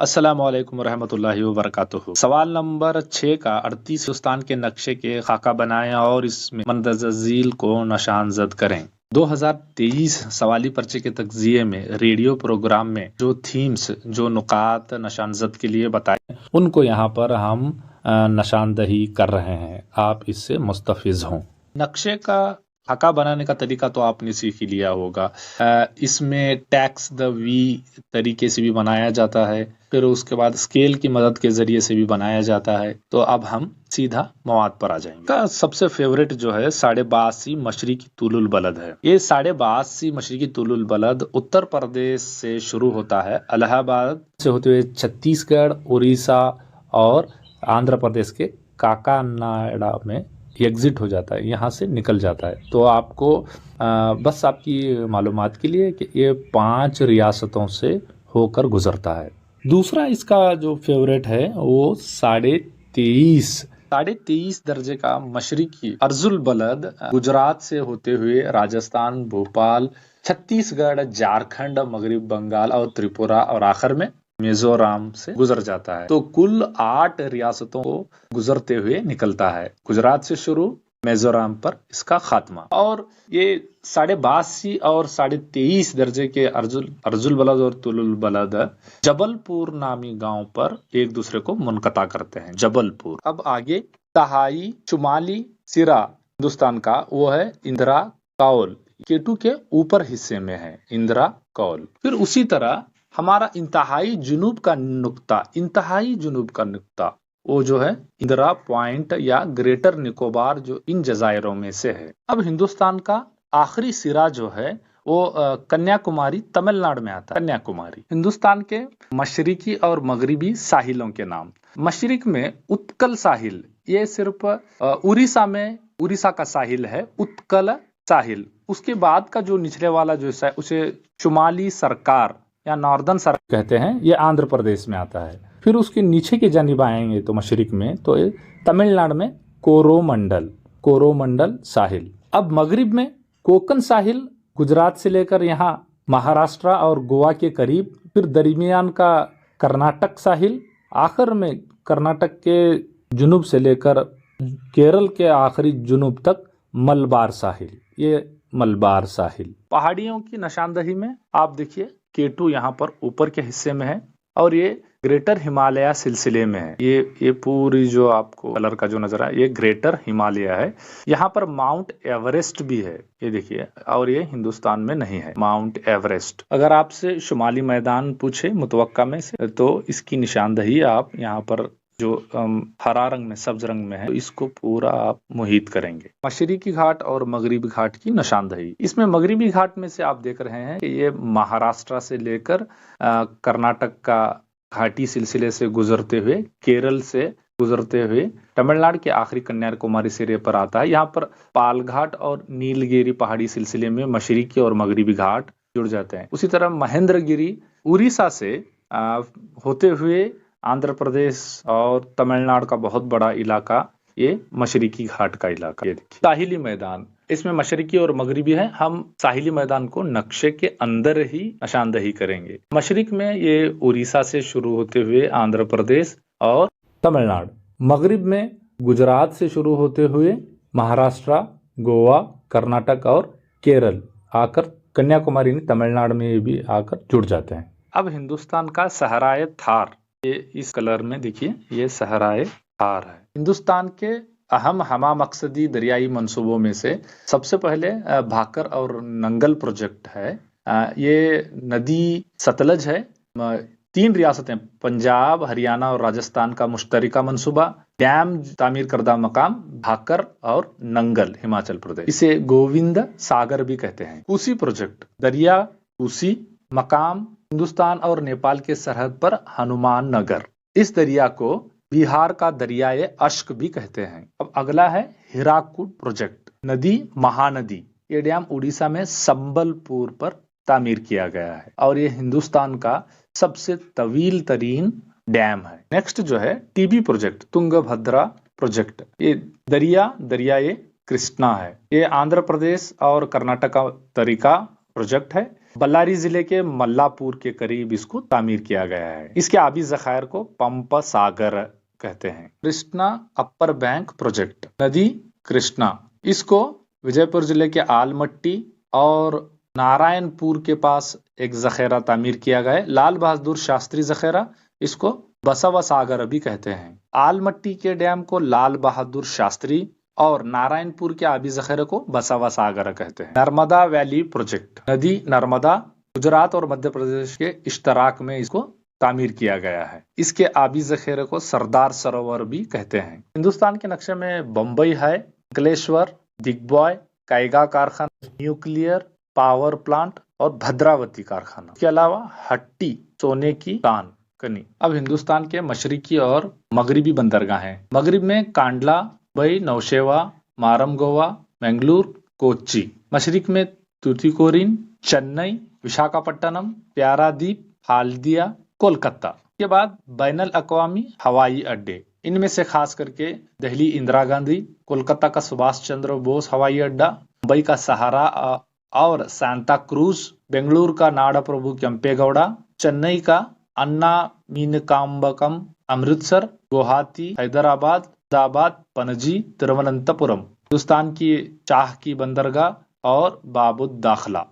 अस्सलामुअलैकुम रहमतुल्लाहि व बरकातुहू। सवाल नंबर 6 का 38 हिंदुस्तान के नक्शे के खाका बनाएं और इसमें मंदरजा झील को निशानजद करें। 2023 सवाली पर्चे के तगजिए में रेडियो प्रोग्राम में जो थीम्स, जो नुकात निशानजद के लिए बताए, उनको यहाँ पर हम निशानदही कर रहे हैं। आप इससे मुस्तफिज हों। नक्शे का खाका बनाने का तरीका तो आपने सीख ही लिया होगा। इसमें टैक्स द वी तरीके से भी बनाया जाता है, फिर उसके बाद स्केल की मदद के जरिए से भी बनाया जाता है। तो अब हम सीधा मवाद पर आ जाएंगे। का सबसे फेवरेट जो है 82 मशरिकी तुलुल बलद है। ये 82 मशरिकी तुलुल बलद उत्तर प्रदेश से शुरू होता है, इलाहाबाद से होते हुए छत्तीसगढ़, उड़ीसा और आंध्र प्रदेश के काकानाडा में एग्जिट हो जाता है, यहाँ से निकल जाता है। तो आपको बस आपकी मालूमात के लिए कि ये 5 रियासतों से होकर गुजरता है। दूसरा इसका जो फेवरेट है वो 23.5 दर्जे का मशरिकी अर्जुल बलद गुजरात से होते हुए राजस्थान, भोपाल, छत्तीसगढ़, झारखंड, मगरब बंगाल और त्रिपुरा और आखिर में मिजोरम से गुजर जाता है। तो कुल 8 रियासतों को गुजरते हुए निकलता है। गुजरात से शुरू, मिजोरम पर इसका खात्मा। और ये 82 और 23.5 दर्जे के अर्जुल बलद और तुलुल बलद जबलपुर नामी गांव पर एक दूसरे को मुनकता करते हैं। जबलपुर। अब आगे तहाई शुमाली सिरा हिंदुस्तान का वो है इंदिरा कौल, केटू के ऊपर हिस्से में है इंदिरा कौल। फिर उसी तरह हमारा इंतहाई जुनूब का नुक्ता वो जो है इंदिरा पॉइंट या ग्रेटर निकोबार, जो इन जजायरों में से है। अब हिंदुस्तान का आखिरी सिरा जो है वो कन्याकुमारी तमिलनाडु में आता है। कन्याकुमारी हिंदुस्तान के मशरिकी और मगरिबी साहिलों के नाम। मशरिक में उत्कल साहिल, ये सिर्फ उड़ीसा का साहिल है, उत्कल साहिल। उसके बाद का जो निचले वाला जो है उसे शुमाली सरकार या नॉर्दर्न सरकार कहते हैं, ये आंध्र प्रदेश में आता है। फिर उसके नीचे की जानिब आएंगे तो मशरिक में तो तमिलनाडु में कोरोमंडल साहिल। अब मगरिब में कोकन साहिल, गुजरात से लेकर यहाँ महाराष्ट्र और गोवा के करीब। फिर दरमियान का कर्नाटक साहिल, आखिर में कर्नाटक के जुनूब से लेकर केरल के आखिरी जुनूब तक मलबार साहिल, ये मलबार साहिल। पहाड़ियों की निशानदही में आप देखिए केटू यहाँ पर ऊपर के हिस्से में है और ये ग्रेटर हिमालय सिलसिले में है। ये पूरी जो आपको कलर का जो नजर है ये ग्रेटर हिमालय है। यहाँ पर माउंट एवरेस्ट भी है, ये देखिए, और ये हिंदुस्तान में नहीं है माउंट एवरेस्ट। अगर आपसे शुमाली मैदान पूछे मुतवक्का में से तो इसकी निशानदही आप यहाँ पर जो हरा रंग में, सब्ज रंग में है, तो इसको पूरा आप मुहित करेंगे। मशरिकी घाट और मगरिबी घाट की निशानदही। इसमें मगरिबी घाट में से आप देख रहे हैं कि ये महाराष्ट्र से लेकर कर्नाटक का घाटी सिलसिले से गुजरते हुए, केरल से गुजरते हुए तमिलनाडु के आखिरी कन्याकुमारी सिरे पर आता है। यहाँ पर पालघाट और नीलगिरी पहाड़ी सिलसिले में मशरिकी और मगरिबी घाट जुड़ जाते हैं। उसी तरह महेंद्रगिरी उड़ीसा से होते हुए आंध्र प्रदेश और तमिलनाडु का बहुत बड़ा इलाका, ये मशरिकी घाट का इलाका। ये देखिए साहिली मैदान, इसमें मशरिकी और मगरिबी है। हम साहिली मैदान को नक्शे के अंदर ही निशानदही करेंगे। मशरिक में ये उड़ीसा से शुरू होते हुए आंध्र प्रदेश और तमिलनाडु, मगरिब में गुजरात से शुरू होते हुए महाराष्ट्र, गोवा, कर्नाटक और केरल आकर कन्याकुमारी तमिलनाडु में भी आकर जुड़ जाते हैं। अब हिंदुस्तान का सहराए थार, ये इस कलर में देखिए, ये सहराए थार है। हिंदुस्तान के अहम हमा मकसदी दरियाई मंसूबों में से सबसे पहले भाकर और नंगल प्रोजेक्ट है। ये नदी सतलज है। 3 रियासतें पंजाब, हरियाणा और राजस्थान का मुश्तरका मंसूबा। डैम तामीर करदा मकाम भाकर और नंगल हिमाचल प्रदेश। इसे गोविंद सागर भी कहते हैं। कोसी प्रोजेक्ट, दरिया कोसी मकाम हिंदुस्तान और नेपाल के सरहद पर हनुमान नगर। इस दरिया को बिहार का दरियाए अश्क भी कहते हैं। अब अगला है हीराकुड प्रोजेक्ट, नदी महानदी। ये डैम उड़ीसा में संबलपुर पर तामीर किया गया है और ये हिंदुस्तान का सबसे तवील तरीन डैम है। नेक्स्ट जो है टीबी प्रोजेक्ट, तुंगभद्रा प्रोजेक्ट। ये दरियाए कृष्णा है। ये आंध्र प्रदेश और कर्नाटक का तरीका प्रोजेक्ट है। बल्लारी जिले के मल्लापुर के करीब इसको तामीर किया गया है। इसके आबी जखायर को पंप सागर कहते हैं। कृष्णा अपर बैंक प्रोजेक्ट, नदी कृष्णा, इसको विजयपुर जिले के आलमट्टी और नारायणपुर के पास एक जखेरा तामीर किया गया है। लाल बहादुर शास्त्री जखेरा, इसको बसवा सागर भी कहते हैं। आलमट्टी के डैम को लाल बहादुर शास्त्री और नारायणपुर के आबी जखेरे को बसवा सागर कहते हैं। नर्मदा वैली प्रोजेक्ट, नदी नर्मदा गुजरात और मध्य प्रदेश के इश्तराक में इसको तामीर किया गया है। इसके आबी जखेरे को सरदार सरोवर भी कहते हैं। हिंदुस्तान के नक्शे में बम्बई है, अंकलेश्वर, दिग्बॉय, कैगा कारखाना, न्यूक्लियर पावर प्लांट और भद्रावती कारखाना। इसके अलावा हट्टी, सोने की कान कनी। अब हिंदुस्तान के मशरिकी और मगरिबी बंदरगाह हैं। मगरिब में कांडला, मुंबई, नौशेवा, मारम गोवा, मंगलूर, कोच्चि। मशरिक में तूतीकोरिन, चेन्नई, विशाखापट्टनम, प्यारादीप, हाल्दिया, कोलकाता। के बाद बैनुल अक़वामी हवाई अड्डे, इनमें से खास करके दिल्ली इंदिरा गांधी, कोलकाता का सुभाष चंद्र बोस हवाई अड्डा, मुंबई का सहारा और सांता क्रूज, बेंगलुरु का नाडा प्रभु केम्पेगौड़ा, चेन्नई का अन्ना मीनकाम्बकम, अमृतसर, गुवाहाटी, हैदराबाद, अहमदाबाद, पणजी, तिरुवनंतपुरम। हिंदुस्तान की चाह की बंदरगाह और बाबुद दाखला।